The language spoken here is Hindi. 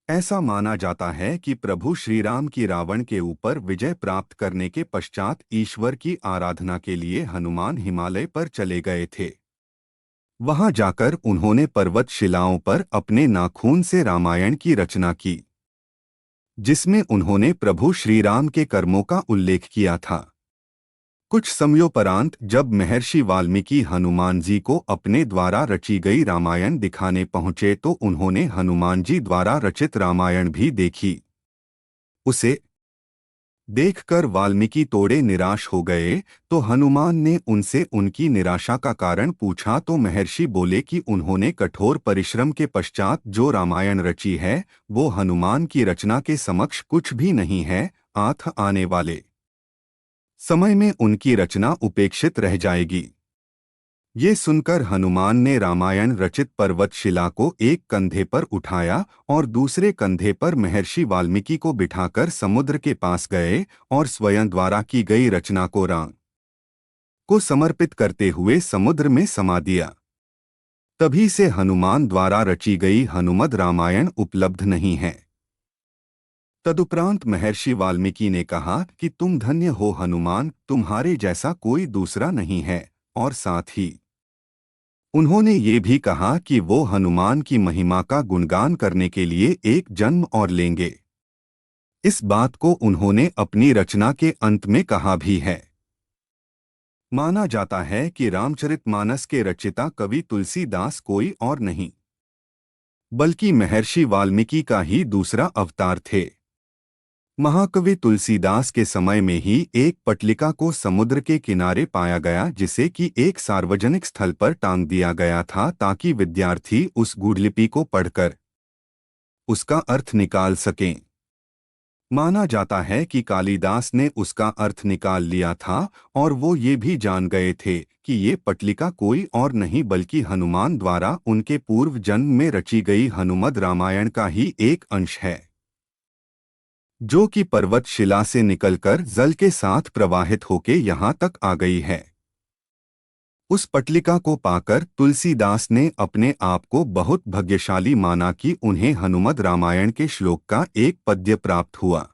ऐसा माना जाता है कि प्रभु श्री राम की रावण के ऊपर विजय प्राप्त करने के पश्चात ईश्वर की आराधना के लिए हनुमान हिमालय पर चले गए थे। वहां जाकर उन्होंने पर्वत शिलाओं पर अपने नाखून से रामायण की रचना की, जिसमें उन्होंने प्रभु श्री राम के कर्मों का उल्लेख किया था। कुछ समयोपरांत जब महर्षि वाल्मीकि हनुमान जी को अपने द्वारा रची गई रामायण दिखाने पहुंचे तो उन्होंने हनुमान जी द्वारा रचित रामायण भी देखी। उसे देखकर वाल्मीकि तोड़े निराश हो गए, तो हनुमान ने उनसे उनकी निराशा का कारण पूछा तो महर्षि बोले कि उन्होंने कठोर परिश्रम के पश्चात जो रामायण रची है वो हनुमान की रचना के समक्ष कुछ भी नहीं है। आने वाले समय में उनकी रचना उपेक्षित रह जाएगी। ये सुनकर हनुमान ने रामायण रचित पर्वतशिला को एक कंधे पर उठाया और दूसरे कंधे पर महर्षि वाल्मीकि को बिठाकर समुद्र के पास गए और स्वयं द्वारा की गई रचना को राम को समर्पित करते हुए समुद्र में समा दिया। तभी से हनुमान द्वारा रची गई हनुमद रामायण उपलब्ध नहीं है। तदुपरांत महर्षि वाल्मीकि ने कहा कि तुम धन्य हो हनुमान, तुम्हारे जैसा कोई दूसरा नहीं है। और साथ ही उन्होंने ये भी कहा कि वो हनुमान की महिमा का गुणगान करने के लिए एक जन्म और लेंगे। इस बात को उन्होंने अपनी रचना के अंत में कहा भी है। माना जाता है कि रामचरितमानस के रचयिता कवि तुलसीदास कोई और नहीं बल्कि महर्षि वाल्मीकि का ही दूसरा अवतार थे। महाकवि तुलसीदास के समय में ही एक पटलिका को समुद्र के किनारे पाया गया, जिसे कि एक सार्वजनिक स्थल पर टांग दिया गया था ताकि विद्यार्थी उस गूढ़लिपि को पढ़कर उसका अर्थ निकाल सकें। माना जाता है कि कालिदास ने उसका अर्थ निकाल लिया था और वो ये भी जान गए थे कि ये पटलिका कोई और नहीं बल्कि हनुमान द्वारा उनके पूर्व जन्म में रची गई हनुमद रामायण का ही एक अंश है, जो कि पर्वत शिला से निकलकर जल के साथ प्रवाहित होके यहाँ तक आ गई है। उस पटलिका को पाकर तुलसीदास ने अपने आप को बहुत भाग्यशाली माना कि उन्हें हनुमद रामायण के श्लोक का एक पद्य प्राप्त हुआ।